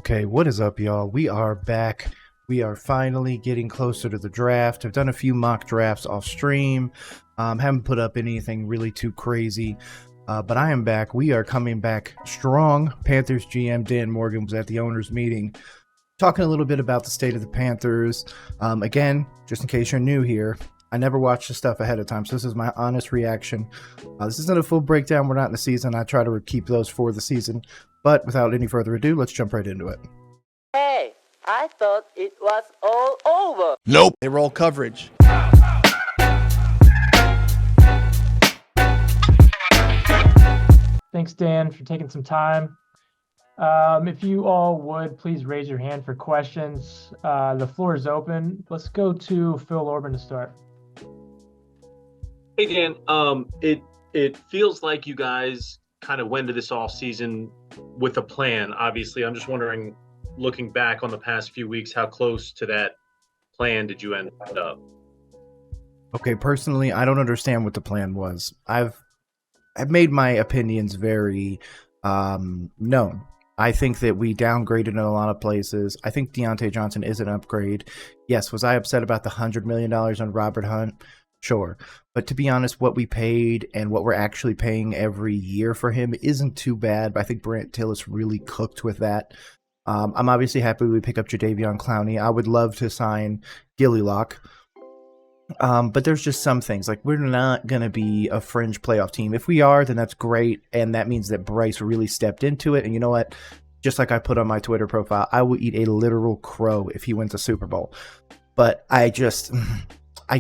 Okay, what is up, y'all? We are back. We are finally getting closer to the draft. I've done a few mock drafts off stream. Haven't put up anything really too crazy, but I am back. We are coming back strong. Panthers GM Dan Morgan was at the owners' meeting talking a little bit about the state of the Panthers. Again, just in case you're new here, I never watch the stuff ahead of time, so this is my honest reaction. This isn't a full breakdown. We're not in the season. I try to keep those for the season. But without any further ado, let's jump right into it. Hey, I thought it was all over. Nope. They roll coverage. Thanks, Dan, for taking some time. If you all would, please raise your hand for questions. The floor is open. Let's go to Phil Orban to start. Hey, Dan. It feels like you guys kind of went to this off season with a plan. Obviously, I'm just wondering, looking back on the past few weeks, how close to that plan did you end up? Okay, personally, I don't understand what the plan was. I've made my opinions very known. I think that we downgraded in a lot of places. I think Deontay Johnson is an upgrade. Yes, was I upset about the $100 million on Robert Hunt? Sure. But to be honest, what we paid and what we're actually paying every year for him isn't too bad. But I think Brant Tillis really cooked with that. I'm obviously happy we pick up Jadeveon Clowney. I would love to sign Gilly Lock. But there's just some things. Like, we're not going to be a fringe playoff team. If we are, then that's great. And that means that Bryce really stepped into it. And you know what? Just like I put on my Twitter profile, I will eat a literal crow if he wins a Super Bowl. But I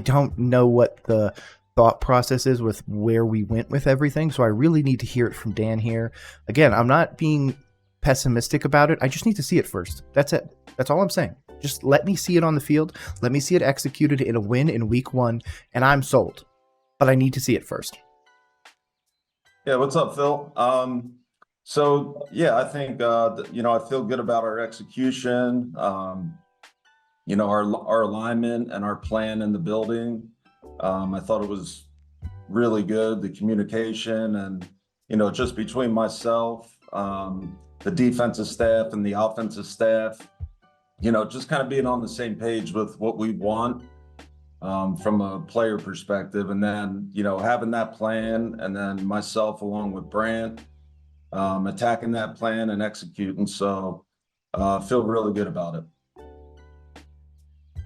don't know what the thought process is with where we went with everything. So I really need to hear it from Dan here. Again, I'm not being pessimistic about it. I just need to see it first. That's it. That's all I'm saying. Just let me see it on the field. Let me see it executed in a win in week 1, and I'm sold. But I need to see it first. Yeah, what's up, Phil? I think I feel good about our execution. Our alignment and our plan in the building. I thought it was really good, the communication and, just between myself, the defensive staff and the offensive staff, just kind of being on the same page with what we want from a player perspective. And then, having that plan and then myself along with Brant attacking that plan and executing. So feel really good about it.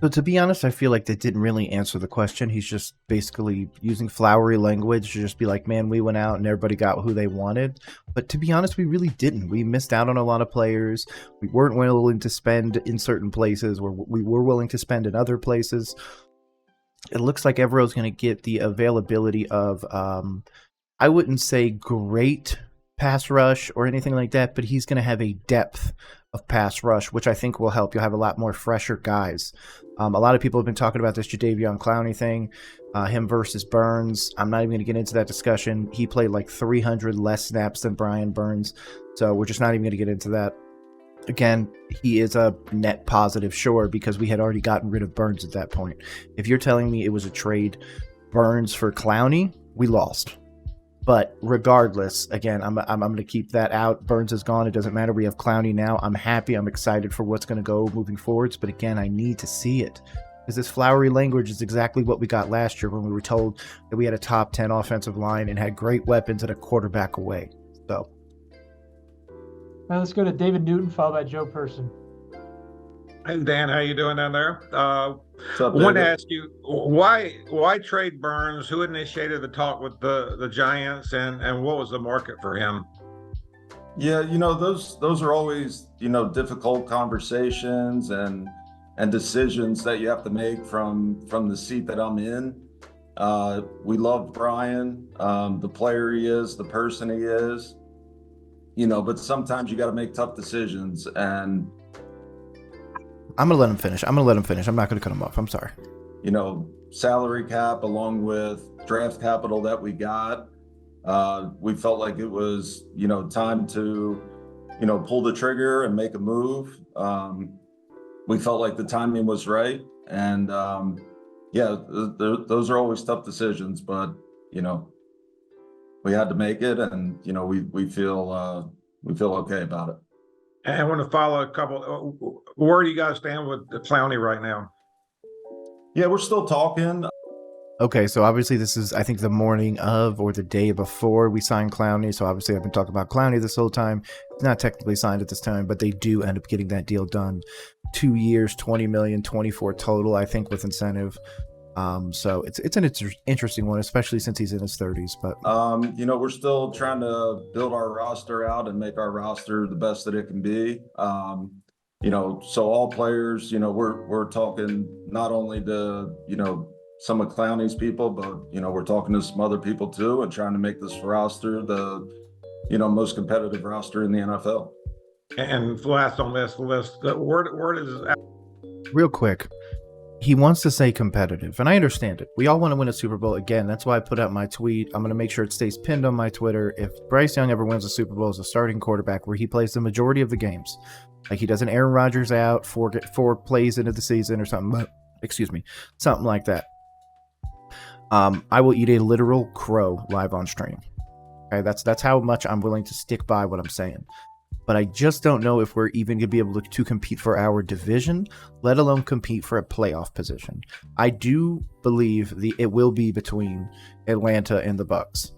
So to be honest, I feel like that didn't really answer the question. He's just basically using flowery language to just be like, man, we went out and everybody got who they wanted. But to be honest, we really didn't. We missed out on a lot of players. We weren't willing to spend in certain places where we were willing to spend in other places. It looks like Evero's going to get the availability of, I wouldn't say great pass rush or anything like that, but he's going to have a depth of pass rush, which I think will help. You'll have a lot more fresher guys. A lot of people have been talking about this Jadeveon Clowney thing, him versus Burns. I'm not even going to get into that discussion. He played like 300 less snaps than Brian Burns, so we're just not even going to get into that. Again, he is a net positive, sure, because we had already gotten rid of Burns at that point. If you're telling me it was a trade Burns for Clowney, we lost. But regardless, again, I'm going to keep that out. Burns is gone. It doesn't matter. We have Clowney now. I'm happy. I'm excited for what's going to go moving forwards. But again, I need to see it. Because this flowery language is exactly what we got last year when we were told that we had a top 10 offensive line and had great weapons and a quarterback away. So, Now let's go to David Newton, followed by Joe Person. And Dan, how you doing down there? I What's up, want to David? ask you why trade Burns? Who initiated the talk with the Giants, and what was the market for him? Yeah, those are always, difficult conversations and decisions that you have to make from the seat that I'm in. We love Brian, the player he is, the person he is, but sometimes you got to make tough decisions. And I'm going to let him finish. I'm not going to cut him off. I'm sorry. salary cap along with draft capital that we got, we felt like it was, time to, pull the trigger and make a move. We felt like the timing was right. And those are always tough decisions, but, we had to make it, and, we feel okay about it. And I want to follow a couple. Where do you guys stand with Clowney right now? Yeah, we're still talking. Okay, so obviously this is, I think, the morning of or the day before we signed Clowney. So obviously I've been talking about Clowney this whole time. It's not technically signed at this time, but they do end up getting that deal done. 2 years, 20 million, 24 total, I think, with incentive. So it's an interesting one, especially since he's in his 30s. But we're still trying to build our roster out and make our roster the best that it can be. So all players, we're talking not only to, some of Clowney's people, but, we're talking to some other people too, and trying to make this roster the, most competitive roster in the NFL. And last on this list, where does real quick, he wants to say competitive, and I understand it. We all want to win a Super Bowl. Again, that's why I put out my tweet. I'm going to make sure it stays pinned on my Twitter. If Bryce Young ever wins a Super Bowl as a starting quarterback where he plays the majority of the games, like he does an Aaron Rodgers out, four plays into the season or something, something like that, I will eat a literal crow live on stream. Okay, that's how much I'm willing to stick by what I'm saying. But I just don't know if we're even going to be able to compete for our division, let alone compete for a playoff position. I do believe it will be between Atlanta and the Bucs.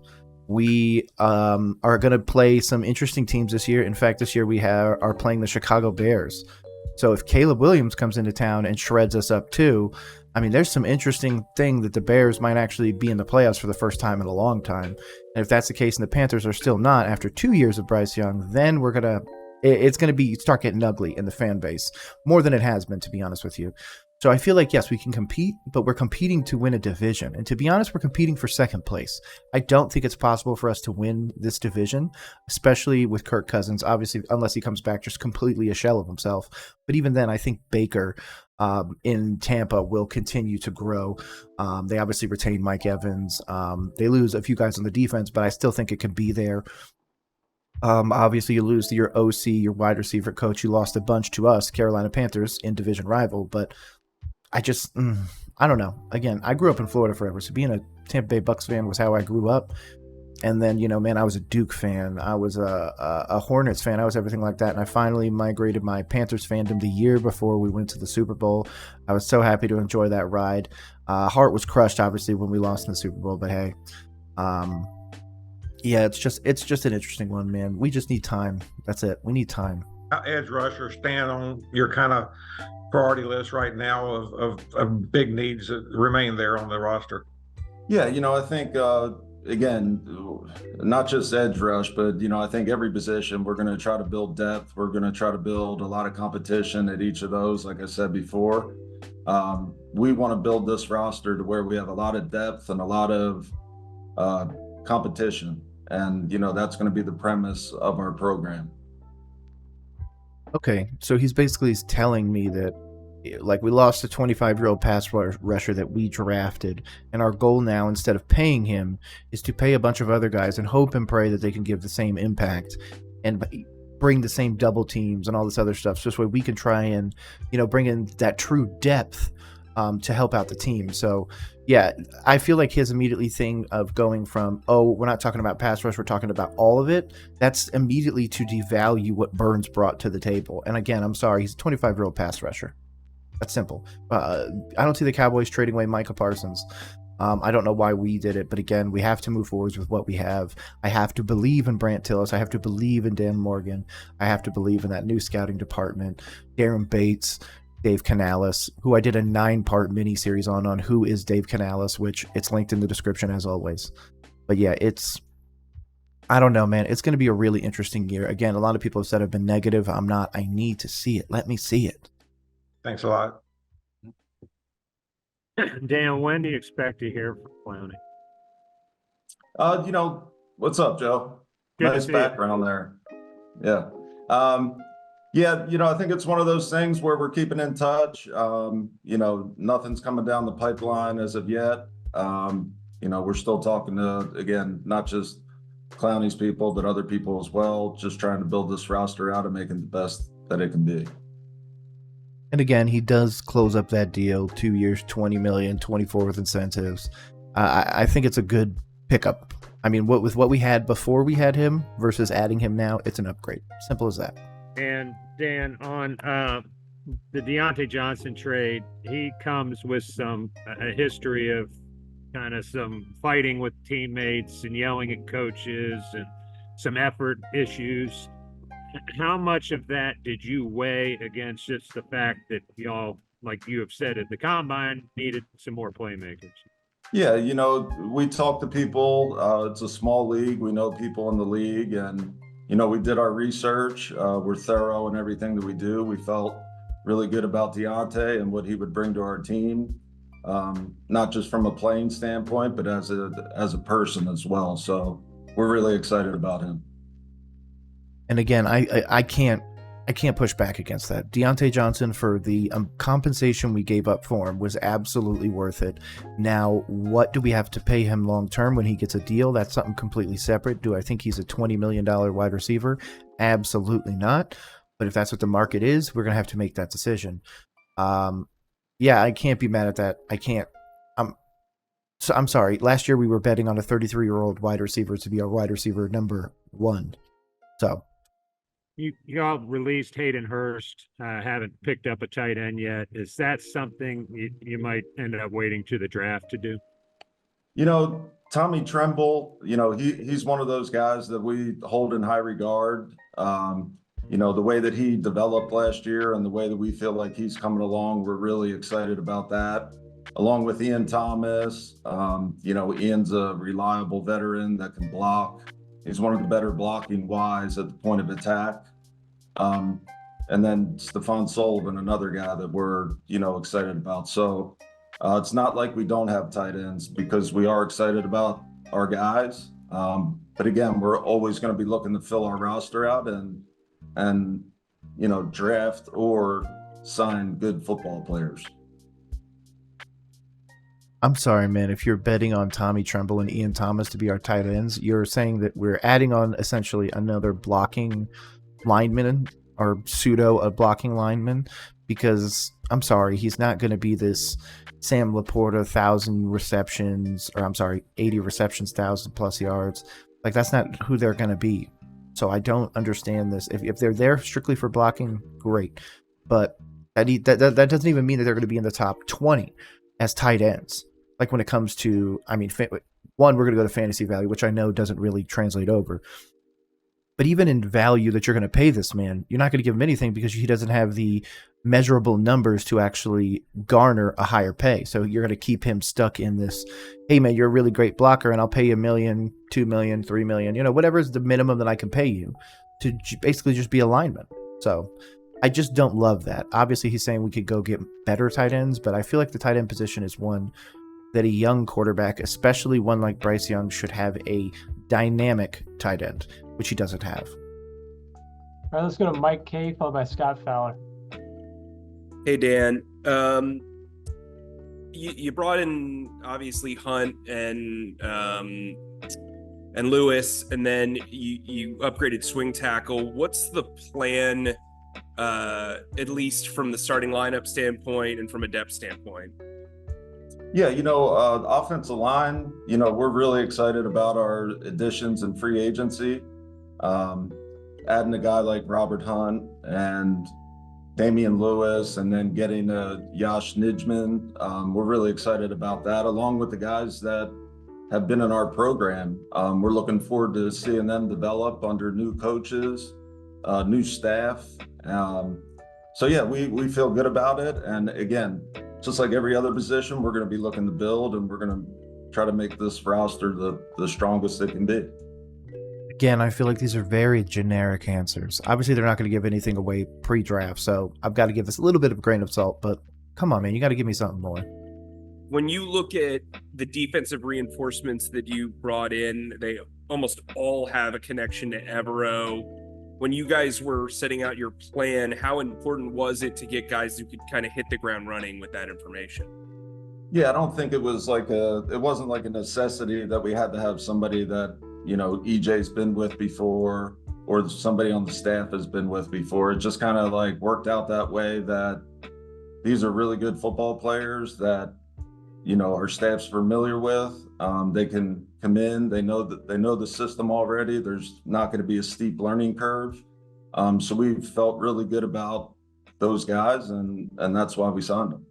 We are going to play some interesting teams this year. In fact, this year we are playing the Chicago Bears. So if Caleb Williams comes into town and shreds us up too, I mean, there's some interesting thing that the Bears might actually be in the playoffs for the first time in a long time. And if that's the case and the Panthers are still not after 2 years of Bryce Young, then it's going to start getting ugly in the fan base more than it has been, to be honest with you. So I feel like, yes, we can compete, but we're competing to win a division. And to be honest, we're competing for second place. I don't think it's possible for us to win this division, especially with Kirk Cousins, obviously, unless he comes back just completely a shell of himself. But even then, I think Baker in Tampa will continue to grow. They obviously retain Mike Evans. They lose a few guys on the defense, but I still think it can be there. Obviously, you lose to your OC, your wide receiver coach. You lost a bunch to us, Carolina Panthers, in division rival. But I don't know. Again, I grew up in Florida forever, so being a Tampa Bay Bucs fan was how I grew up. And then, I was a Duke fan. I was a Hornets fan. I was everything like that. And I finally migrated my Panthers fandom the year before we went to the Super Bowl. I was so happy to enjoy that ride. Heart was crushed, obviously, when we lost in the Super Bowl. But hey, yeah, it's just an interesting one, man. We just need time. That's it. We need time. edge rushers stand on your kind of priority list right now of big needs that remain there on the roster? Yeah, I think, again, not just edge rush, but, I think every position we're going to try to build depth. We're going to try to build a lot of competition at each of those, like I said before. We want to build this roster to where we have a lot of depth and a lot of competition. And, that's going to be the premise of our program. Okay, so he's basically telling me that, like, we lost a 25-year-old pass rusher that we drafted, and our goal now, instead of paying him, is to pay a bunch of other guys and hope and pray that they can give the same impact and bring the same double teams and all this other stuff, so this way we can try and, bring in that true depth to help out the team. So, yeah, I feel like his immediately thing of going from, we're not talking about pass rush, we're talking about all of it, that's immediately to devalue what Burns brought to the table. And again, I'm sorry, he's a 25-year-old pass rusher. That's simple. I don't see the Cowboys trading away Micah Parsons. I don't know why we did it, but again, we have to move forward with what we have. I have to believe in Brant Tillis. I have to believe in Dan Morgan. I have to believe in that new scouting department. Darren Bates, Dave Canales, who I did a 9-part mini-series on who is Dave Canales, which it's linked in the description as always. But yeah, I don't know, man. It's going to be a really interesting year. Again, a lot of people have said I've been negative. I'm not. I need to see it. Let me see it. Thanks a lot. Dan, when do you expect to hear from Clowney? What's up, Joe? Good to nice see background there. Yeah. I think it's one of those things where we're keeping in touch. Nothing's coming down the pipeline as of yet. We're still talking to, again, not just Clowney's people, but other people as well, just trying to build this roster out and make it the best that it can be. And again, he does close up that deal, 2 years, $20 million, 24 with incentives. I think it's a good pickup. I mean, with what we had before we had him versus adding him now, it's an upgrade. Simple as that. And Dan, on the Deontay Johnson trade, he comes with a history of kind of some fighting with teammates and yelling at coaches and some effort issues. How much of that did you weigh against just the fact that y'all, like you have said at the combine, needed some more playmakers? Yeah, we talk to people. It's a small league. We know people in the league, and we did our research. We're thorough in everything that we do. We felt really good about Deontay and what he would bring to our team, not just from a playing standpoint, but as a person as well. So we're really excited about him. And again, I can't push back against that. Deontay Johnson, for the compensation we gave up for him, was absolutely worth it. Now, what do we have to pay him long term when he gets a deal? That's something completely separate. Do I think he's a $20 million wide receiver? Absolutely not. But if that's what the market is, we're going to have to make that decision. Yeah, I can't be mad at that. I can't. I'm sorry. Last year we were betting on a 33-year-old wide receiver to be our wide receiver number 1. So. Y'all released Hayden Hurst, haven't picked up a tight end yet. Is that something you might end up waiting to the draft to do? Tommy Tremble, he's one of those guys that we hold in high regard. The way that he developed last year and the way that we feel like he's coming along, we're really excited about that. Along with Ian Thomas, Ian's a reliable veteran that can block. He's one of the better blocking Ys at the point of attack. And then Stephon Sullivan, another guy that we're, excited about. So it's not like we don't have tight ends, because we are excited about our guys. But again, we're always going to be looking to fill our roster out and draft or sign good football players. I'm sorry, man. If you're betting on Tommy Tremble and Ian Thomas to be our tight ends, you're saying that we're adding on essentially another blocking lineman or a blocking lineman, because I'm sorry, he's not going to be this Sam Laporta 1,000 receptions, or I'm sorry, 80 receptions, 1,000+ yards. Like, that's not who they're going to be. So I don't understand this. If they're there strictly for blocking, great. But that doesn't even mean that they're going to be in the top 20 as tight ends. Like, when it comes to, one, we're going to go to fantasy value, which I know doesn't really translate over. But even in value that you're going to pay this man, you're not going to give him anything because he doesn't have the measurable numbers to actually garner a higher pay. So you're going to keep him stuck in this, hey man, you're a really great blocker and I'll pay you $1 million, $2 million, $3 million, whatever is the minimum that I can pay you to basically just be a lineman. So I just don't love that. Obviously he's saying we could go get better tight ends, but I feel like the tight end position is one that a young quarterback, especially one like Bryce Young, should have a dynamic tight end, which he doesn't have. All right, let's go to Mike K, followed by Scott Fowler. Hey, Dan. You brought in, obviously, Hunt and Lewis, and then you upgraded swing tackle. What's the plan, at least from the starting lineup standpoint and from a depth standpoint? Yeah, offensive line, we're really excited about our additions and free agency. Adding a guy like Robert Hunt and Damian Lewis, and then getting Yash Nijman. We're really excited about that, along with the guys that have been in our program. We're looking forward to seeing them develop under new coaches, new staff. So yeah, we feel good about it. And again, just like every other position, we're going to be looking to build, and we're going to try to make this roster the strongest it can be. Again, I feel like these are very generic answers. Obviously, they're not going to give anything away pre-draft, so I've got to give this a little bit of a grain of salt, but come on, man, you got to give me something more. When you look at the defensive reinforcements that you brought in, they almost all have a connection to Evero. When you guys were setting out your plan, how important was it to get guys who could kind of hit the ground running with that information? Yeah, I don't think it wasn't like a necessity that we had to have somebody that, EJ's been with before, or somebody on the staff has been with before. It just kind of like worked out that way, that these are really good football players that, our staff's familiar with. They can come in, they know the system already. There's not going to be a steep learning curve. So we felt really good about those guys, and that's why we signed them.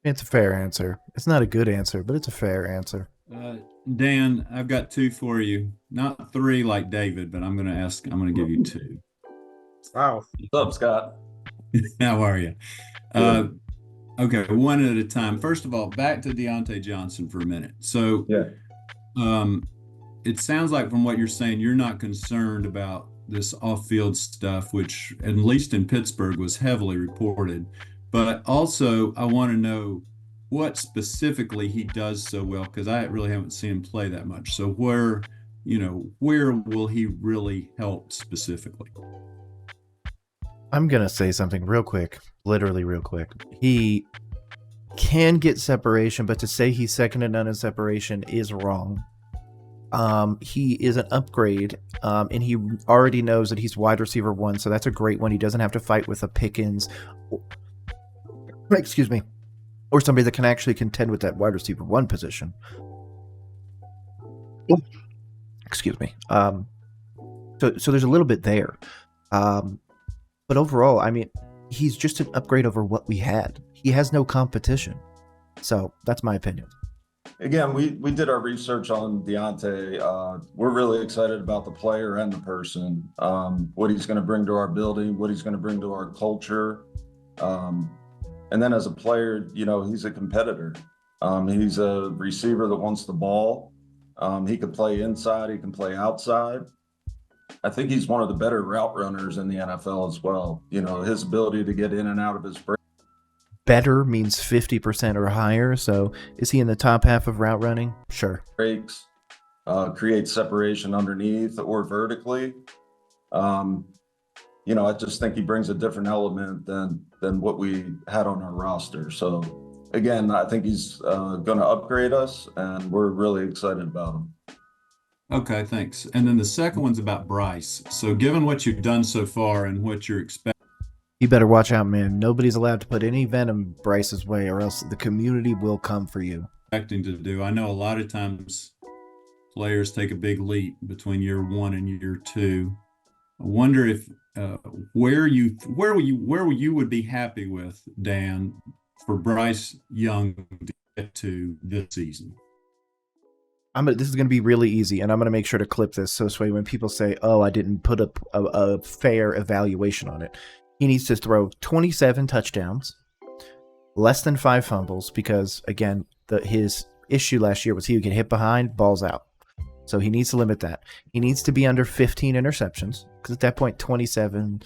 It's a fair answer. It's not a good answer, but it's a fair answer. Dan, I've got two for you. Not three like David, but I'm going to give you two. Wow. What's up, Scott? How are you? Okay, one at a time. First of all, back to Deontay Johnson for a minute. So, it sounds like from what you're saying, you're not concerned about this off-field stuff, which at least in Pittsburgh was heavily reported. But also, I want to know what specifically he does so well, because I really haven't seen him play that much. So where will he really help specifically? I'm going to say something real quick, literally real quick. He can get separation, but to say he's second to none in separation is wrong. He is an upgrade, and he already knows that he's wide receiver 1, so that's a great one. He doesn't have to fight with a Pickens, excuse me, or somebody that can actually contend with that wide receiver 1 position. Excuse me. So there's a little bit there. But overall, I mean, he's just an upgrade over what we had. He has no competition. So that's my opinion. Again, we did our research on Deontay. We're really excited about the player and the person, what he's going to bring to our building, what he's going to bring to our culture. And then as a player, he's a competitor. He's a receiver that wants the ball. He can play inside, he can play outside. I think he's one of the better route runners in the NFL as well. His ability to get in and out of his break. Better means 50% or higher. So is he in the top half of route running? Sure. Breaks, create separation underneath or vertically. I just think he brings a different element than what we had on our roster. So again, I think he's going to upgrade us, and we're really excited about him. Okay, thanks. And then the second one's about Bryce. So given what you've done so far and what you're expecting, you better watch out, man. Nobody's allowed to put any venom Bryce's way, or else the community will come for you. to do, I know a lot of times players take a big leap between year 1 and year 2. I wonder if where you would be happy with, Dan, for Bryce Young to get to this season. This is going to be really easy, and I'm going to make sure to clip this so when people say, "Oh, I didn't put up a fair evaluation on it," he needs to throw 27 touchdowns, less than 5 fumbles, because again, his issue last year was he would get hit behind, balls out. So he needs to limit that. He needs to be under 15 interceptions, because at that point, 27,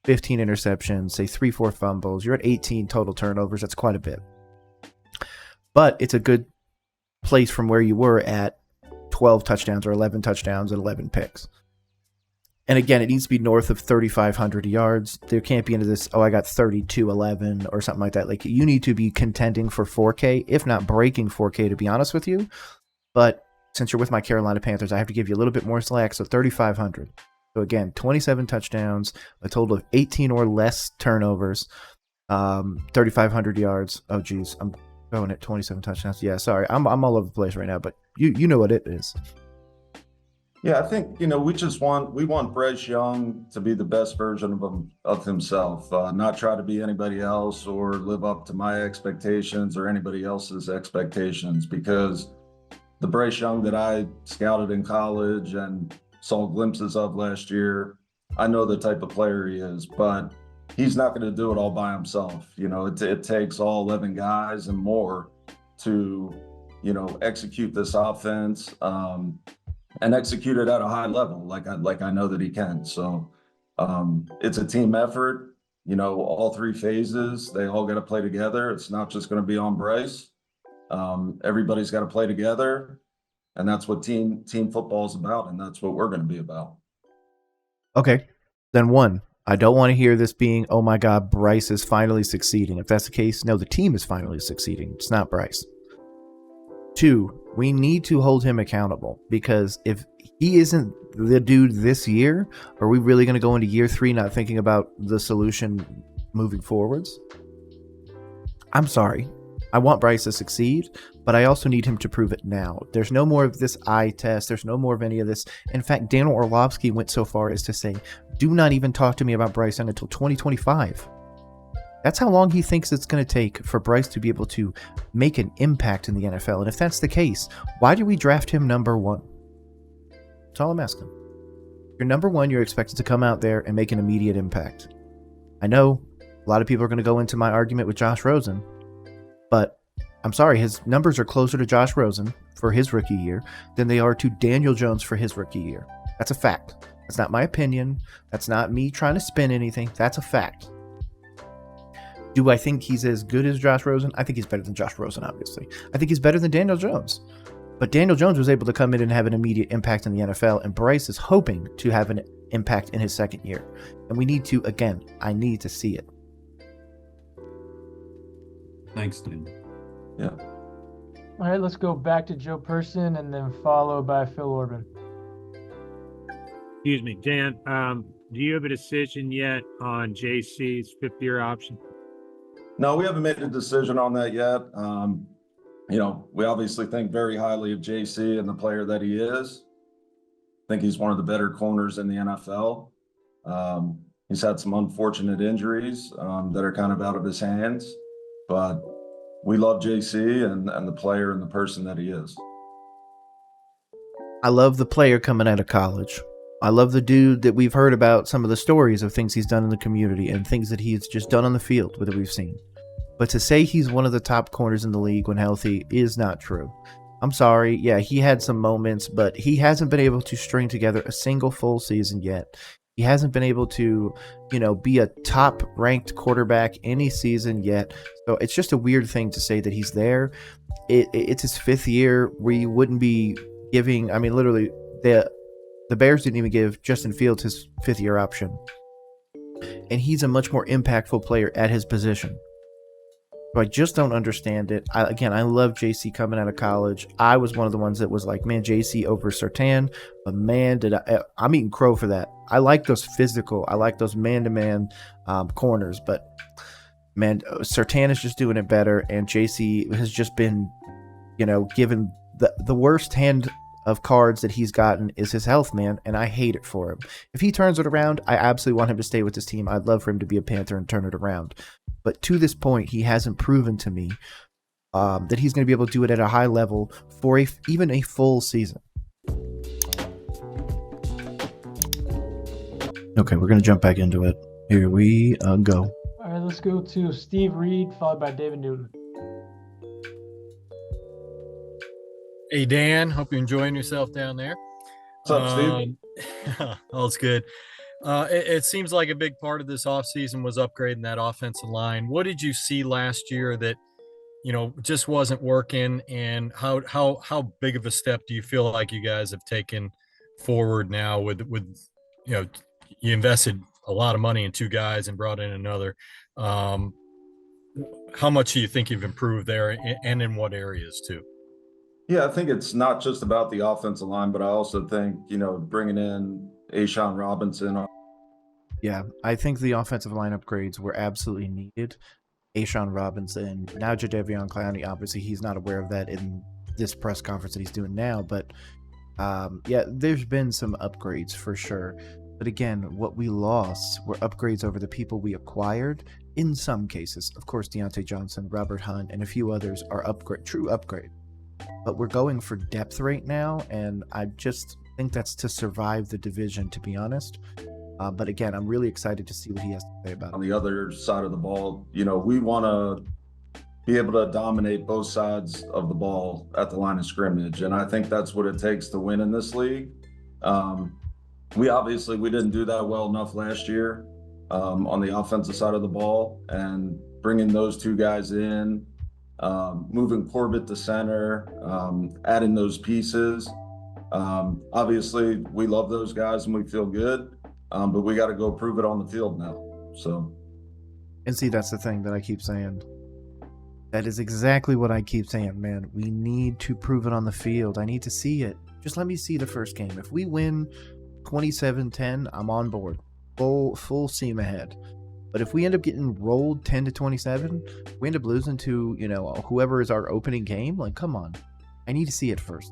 15 interceptions, say 3-4 fumbles, you're at 18 total turnovers. That's quite a bit. But it's a good place from where you were at 12 touchdowns or 11 touchdowns and 11 picks. And again, it needs to be north of 3,500 yards. There can't be into this, I got 32-11 or something like that. Like, you need to be contending for 4K, if not breaking 4K, to be honest with you. But since you're with my Carolina Panthers, I have to give you a little bit more slack, so 3,500. So again, 27 touchdowns, a total of 18 or less turnovers, 3,500 yards. Oh, geez, I'm going at 27 touchdowns. Yeah, sorry, I'm all over the place right now, but you know what it is. Yeah, I think we want Bryce Young to be the best version of himself, not try to be anybody else or live up to my expectations or anybody else's expectations, because the Bryce Young that I scouted in college and saw glimpses of last year, I know the type of player he is, but he's not going to do it all by himself. It takes all 11 guys and more to, execute this offense and execute it at a high level, like I know that he can. So it's a team effort. All 3 phases, they all got to play together. It's not just going to be on Bryce. Everybody's got to play together, and that's what team football is about, and that's what we're going to be about. Okay, then 1, I don't want to hear this being, oh my God, Bryce is finally succeeding. If that's the case, no, the team is finally succeeding. It's not Bryce. 2, we need to hold him accountable, because if he isn't the dude this year, are we really going to go into year 3 not thinking about the solution moving forwards? I'm sorry. I want Bryce to succeed, but I also need him to prove it now. There's no more of this eye test. There's no more of any of this. In fact, Daniel Orlovsky went so far as to say, do not even talk to me about Bryce Young until 2025. That's how long he thinks it's going to take for Bryce to be able to make an impact in the NFL. And if that's the case, why did we draft him number 1? That's all I'm asking. You're number 1, you're expected to come out there and make an immediate impact. I know a lot of people are going to go into my argument with Josh Rosen, but I'm sorry, his numbers are closer to Josh Rosen for his rookie year than they are to Daniel Jones for his rookie year. That's a fact. That's not my opinion. That's not me trying to spin anything. That's a fact. Do I think he's as good as Josh Rosen? I think he's better than Josh Rosen, obviously. I think he's better than Daniel Jones. But Daniel Jones was able to come in and have an immediate impact in the NFL, and Bryce is hoping to have an impact in his second year. And we need to, again, I need to see it. Thanks, Dan. Yeah. All right, let's go back to Joe Person and then followed by Phil Orban. Excuse me, Dan. Do you have a decision yet on JC's 5th-year option? No, we haven't made a decision on that yet. We obviously think very highly of JC and the player that he is. I think he's one of the better corners in the NFL. He's had some unfortunate injuries that are kind of out of his hands, but we love JC and the player and the person that he is. I love the player coming out of college. I love the dude that we've heard about, some of the stories of things he's done in the community and things that he's just done on the field that we've seen. But to say he's one of the top corners in the league when healthy is not true. I'm sorry. Yeah, he had some moments, but he hasn't been able to string together a single full season yet. He hasn't been able to, be a top-ranked quarterback any season yet. So it's just a weird thing to say that he's there. It's his 5th year where you wouldn't be giving, literally, the Bears didn't even give Justin Fields his 5th-year option. And he's a much more impactful player at his position. So I just don't understand it. I love JC coming out of college. I was one of the ones that was like, man, JC over Surtain. But man, I'm eating crow for that. I like those physical. I like those man-to-man corners. But man, Surtain is just doing it better. And JC has just been, given the worst hand of cards that he's gotten is his health, man, and I hate it for him. If he turns it around, I absolutely want him to stay with his team. I'd love for him to be a Panther and turn it around. But to this point, he hasn't proven to me that he's going to be able to do it at a high level for even a full season. Okay, we're going to jump back into it. Here we go. All right, let's go to Steve Reed, followed by David Newton. Hey, Dan. Hope you're enjoying yourself down there. What's up, Steve? All's good. It seems like a big part of this offseason was upgrading that offensive line. What did you see last year that, just wasn't working? And how big of a step do you feel like you guys have taken forward now with you invested a lot of money in 2 guys and brought in another. How much do you think you've improved there, and in what areas too? Yeah, I think it's not just about the offensive line, but I also think, bringing in A'Shawn Robinson. Yeah, I think the offensive line upgrades were absolutely needed. A'Shawn Robinson, now Jadeveon Clowney, obviously he's not aware of that in this press conference that he's doing now, but there's been some upgrades for sure. But again, what we lost were upgrades over the people we acquired. In some cases, of course, Deontay Johnson, Robert Hunt, and a few others are true upgrade. But we're going for depth right now, and I just think that's to survive the division, to be honest. But again, I'm really excited to see what he has to say about it. On the other side of the ball, we want to be able to dominate both sides of the ball at the line of scrimmage, and I think that's what it takes to win in this league. We didn't do that well enough last year on the offensive side of the ball, and bringing those 2 guys in, moving Corbett to center, adding those pieces. Obviously, we love those guys and we feel good, but we got to go prove it on the field now. And see, that's the thing that I keep saying. That is exactly what I keep saying, man. We need to prove it on the field. I need to see it. Just let me see the first game. If we win 27-10, I'm on board. Full steam ahead. But if we end up getting rolled 10-27, we end up losing to, whoever is our opening game. Like, come on. I need to see it first.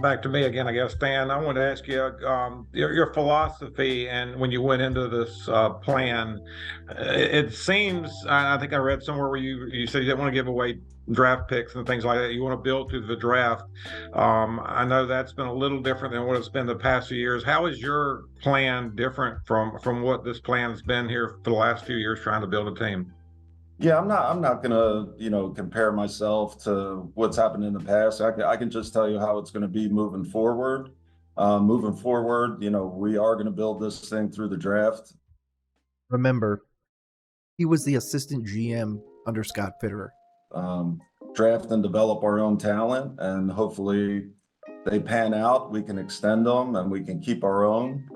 Back to me again, I guess, Dan. I want to ask you your philosophy, and when you went into this plan, it seems, I think I read somewhere where you said you didn't want to give away draft picks and things like that. You want to build through the draft. I know that's been a little different than what it's been the past few years. How is your plan different from what this plan's been here for the last few years trying to build a team? Yeah, I'm not gonna, compare myself to what's happened in the past. I can just tell you how it's gonna be moving forward. Moving forward, we are gonna build this thing through the draft. Remember, he was the assistant GM under Scott Fitterer. Draft and develop our own talent, and hopefully they pan out. We can extend them and we can keep our own.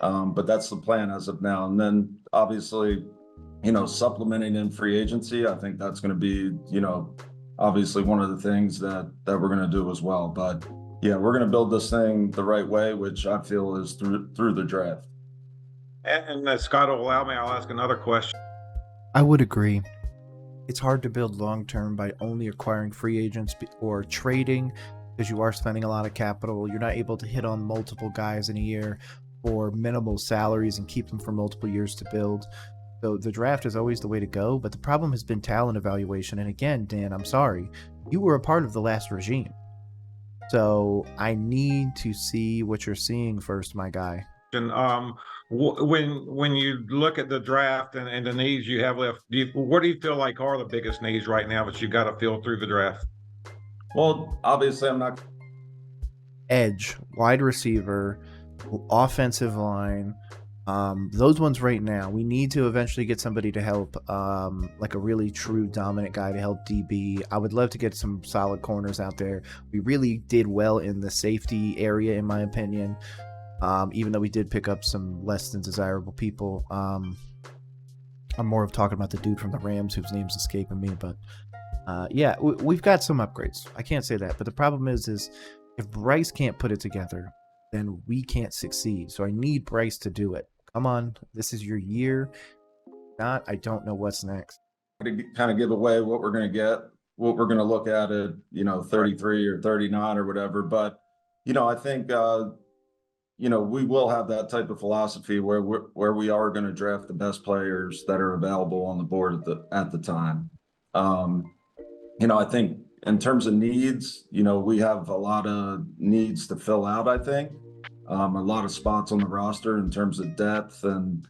But that's the plan as of now. And then obviously, supplementing in free agency, I think that's going to be, obviously one of the things that we're going to do as well. But yeah, we're going to build this thing the right way, which I feel is through the draft. And as Scott will allow me, I'll ask another question. I would agree. It's hard to build long-term by only acquiring free agents or trading, because you are spending a lot of capital. You're not able to hit on multiple guys in a year for minimal salaries and keep them for multiple years to build. So the draft is always the way to go, but the problem has been talent evaluation. And again, Dan, I'm sorry, you were a part of the last regime. So I need to see what you're seeing first, my guy. And when you look at the draft and the needs you have left, what do you feel like are the biggest needs right now that you've got to fill through the draft? Well, obviously I'm not. Edge, wide receiver, offensive line. Those ones right now, we need to eventually get somebody to help, like a really true dominant guy to help DB. I would love to get some solid corners out there. We really did well in the safety area, in my opinion, even though we did pick up some less than desirable people. I'm more of talking about the dude from the Rams whose name's escaping me, but yeah, we've got some upgrades. I can't say that, but the problem is if Bryce can't put it together, then we can't succeed. So I need Bryce to do it. Come on, this is your year. Not, I don't know what's next. To kind of give away what we're going to get, what we're going to look at 33 or 39 or whatever. But, I think, we will have that type of philosophy where we are going to draft the best players that are available on the board at the time. I think in terms of needs, we have a lot of needs to fill out, I think. A lot of spots on the roster in terms of depth and,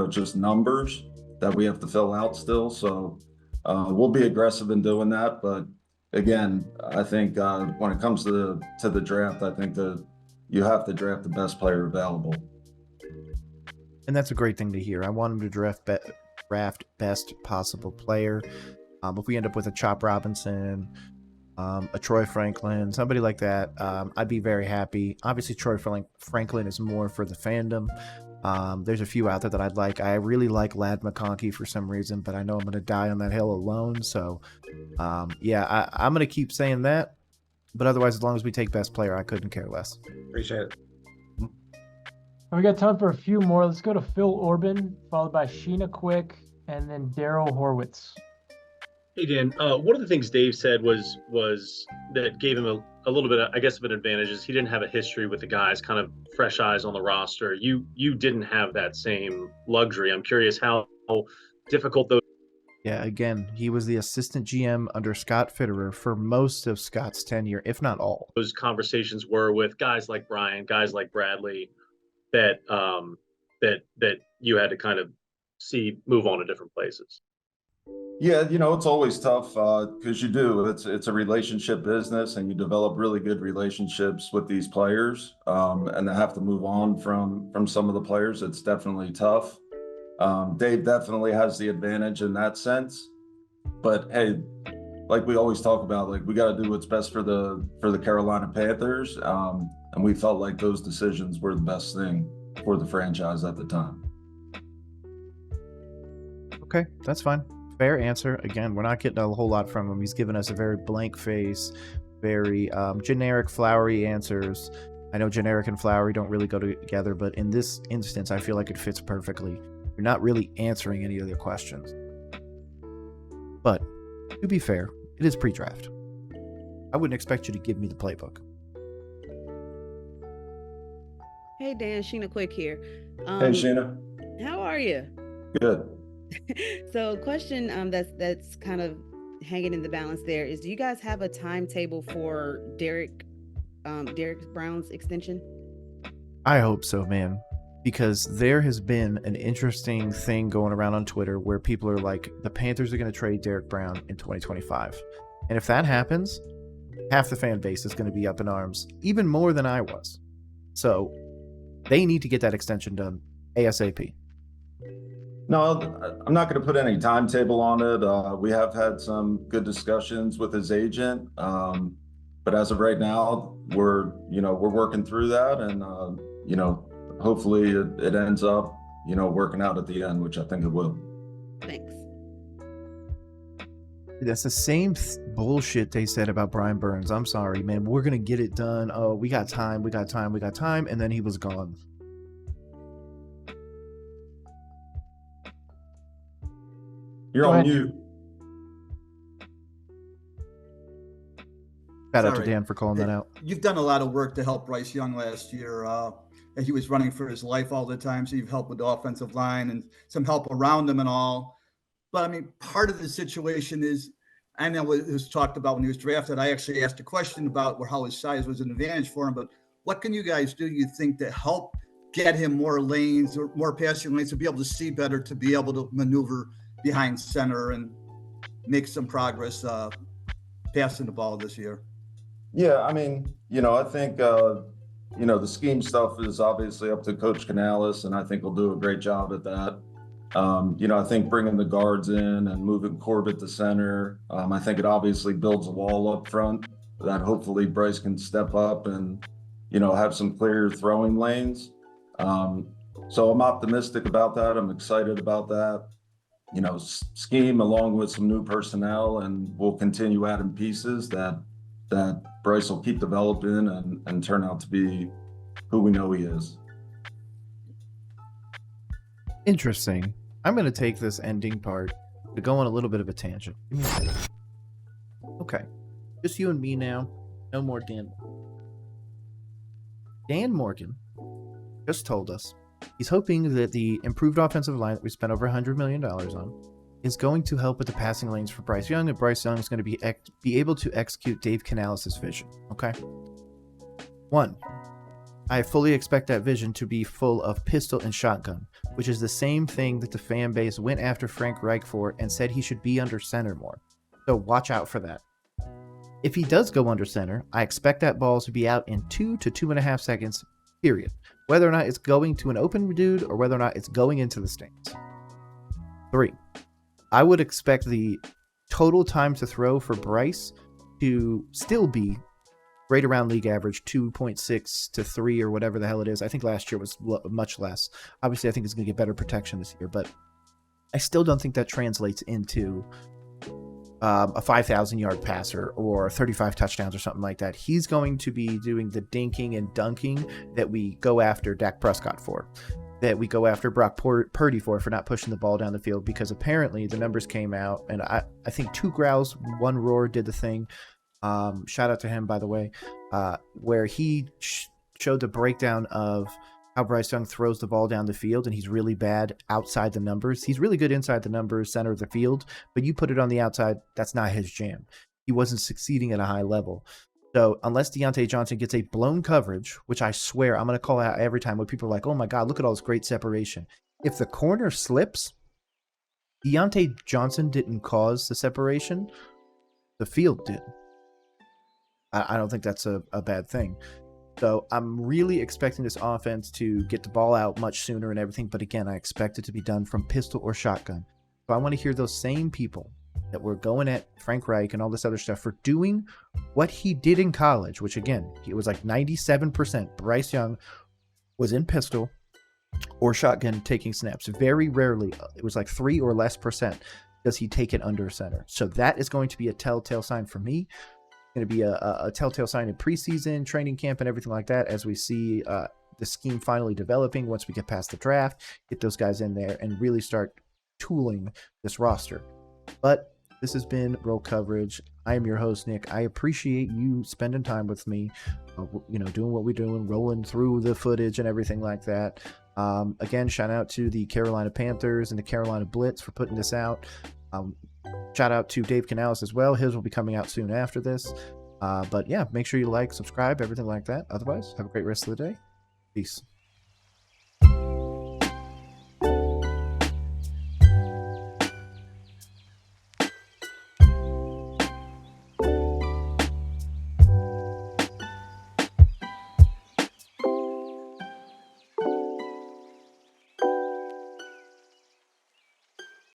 just numbers that we have to fill out still. So we'll be aggressive in doing that. But again, I think when it comes to the draft, I think that you have to draft the best player available. And that's a great thing to hear. I want him to draft best possible player. If we end up with a Chop Robinson, a Troy Franklin, somebody like that, I'd be very happy. Obviously, Troy Franklin is more for the fandom. There's a few out there that I'd like. I really like Lad McConkey for some reason, but I know I'm going to die on that hill alone. So, yeah, I'm going to keep saying that. But otherwise, as long as we take best player, I couldn't care less. Appreciate it. We got time for a few more. Let's go to Phil Orban, followed by Sheena Quick, and then Daryl Horwitz. Hey, Dan, one of the things Dave said was that gave him a little bit, I guess, of an advantage is he didn't have a history with the guys, kind of fresh eyes on the roster. You didn't have that same luxury. I'm curious how difficult those. Yeah, again, he was the assistant GM under Scott Fitterer for most of Scott's tenure, if not all. Those conversations were with guys like Brian, guys like Bradley, that you had to kind of see move on to different places. Yeah, it's always tough because you do. It's a relationship business, and you develop really good relationships with these players, and to have to move on from some of the players, it's definitely tough. Dave definitely has the advantage in that sense, but hey, like we always talk about, like we got to do what's best for the Carolina Panthers, and we felt like those decisions were the best thing for the franchise at the time. Okay, that's fine. Fair answer. Again, we're not getting a whole lot from him. He's given us a very blank face, very generic, flowery answers. I know generic and flowery don't really go together, but in this instance, I feel like it fits perfectly. You're not really answering any other questions. But to be fair, it is pre-draft. I wouldn't expect you to give me the playbook. Hey Dan, Sheena Quick here. Hey, Sheena. How are you? Good. So, question that's kind of hanging in the balance there is: do you guys have a timetable for Derek Brown's extension? I hope so, man. Because there has been an interesting thing going around on Twitter where people are like, the Panthers are going to trade Derek Brown in 2025. And if that happens, half the fan base is going to be up in arms, even more than I was. So they need to get that extension done ASAP. No, I'm not going to put any timetable on it. We have had some good discussions with his agent. But as of right now, we're working through that, and hopefully it ends up, working out at the end, which I think it will. Thanks. That's the same bullshit they said about Brian Burns. I'm sorry, man. We're going to get it done. Oh, we got time. And then he was gone. You're on mute. Shout out to Dan for calling that out. You've done a lot of work to help Bryce Young last year. He was running for his life all the time, so you've helped with the offensive line and some help around him and all. But I mean, part of the situation is, I know it was talked about when he was drafted. I actually asked a question about how his size was an advantage for him. But what can you guys do, you think, to help get him more lanes or more passing lanes to be able to see better, to be able to maneuver behind center and make some progress passing the ball this year? Yeah, I mean, I think, the scheme stuff is obviously up to Coach McCandless, and I think he'll do a great job at that. I think bringing the guards in and moving Corbett to center, I think it obviously builds a wall up front that hopefully Bryce can step up and, have some clear throwing lanes. So I'm optimistic about that. I'm excited about that. Scheme along with some new personnel, and we'll continue adding pieces that Bryce will keep developing and turn out to be who we know he is. Interesting. I'm going to take this ending part to go on a little bit of a tangent. Okay. Just you and me now. No more Dan. Dan Morgan just told us he's hoping that the improved offensive line that we spent over $100 million on is going to help with the passing lanes for Bryce Young, and Bryce Young is going to be able to execute Dave Canales' vision. Okay? 1. I fully expect that vision to be full of pistol and shotgun, which is the same thing that the fan base went after Frank Reich for and said he should be under center more. So watch out for that. If he does go under center, I expect that ball to be out in 2 to 2.5 seconds, period. Whether or not it's going to an open dude or whether or not it's going into the stands. 3. I would expect the total time to throw for Bryce to still be right around league average, 2.6 to 3 or whatever the hell it is. I think last year was much less. Obviously, I think it's going to get better protection this year, but I still don't think that translates into a 5,000-yard passer or 35 touchdowns or something like that. He's going to be doing the dinking and dunking that we go after Dak Prescott for, that we go after Brock Purdy for not pushing the ball down the field, because apparently the numbers came out, and I think 2 growls, 1 roar did the thing. Shout out to him, by the way, where he showed the breakdown of how Bryce Young throws the ball down the field, and he's really bad outside the numbers. He's really good inside the numbers, center of the field, but you put it on the outside, that's not his jam. He wasn't succeeding at a high level. So unless Deontay Johnson gets a blown coverage, which I swear I'm going to call out every time when people are like, oh my God, look at all this great separation. If the corner slips, Deontay Johnson didn't cause the separation. The field did. I don't think that's a bad thing. So I'm really expecting this offense to get the ball out much sooner and everything. But again, I expect it to be done from pistol or shotgun. So I want to hear those same people that were going at Frank Reich and all this other stuff for doing what he did in college, which again, it was like 97%. Bryce Young was in pistol or shotgun taking snaps. Very rarely, it was like 3 or less % does he take it under center. So that is going to be a telltale sign for me. going to be a telltale sign in preseason, training camp, and everything like that as we see the scheme finally developing once we get past the draft, get those guys in there, and really start tooling this roster. But this has been Roll Coverage. I am your host, Nick. I appreciate you spending time with me, doing what we're doing, rolling through the footage and everything like that. Again, shout out to the Carolina Panthers and the Carolina Blitz for putting this out. Shout out to Dave Canales as well. His will be coming out soon after this. But yeah, make sure you like, subscribe, everything like that. Otherwise, have a great rest of the day. Peace.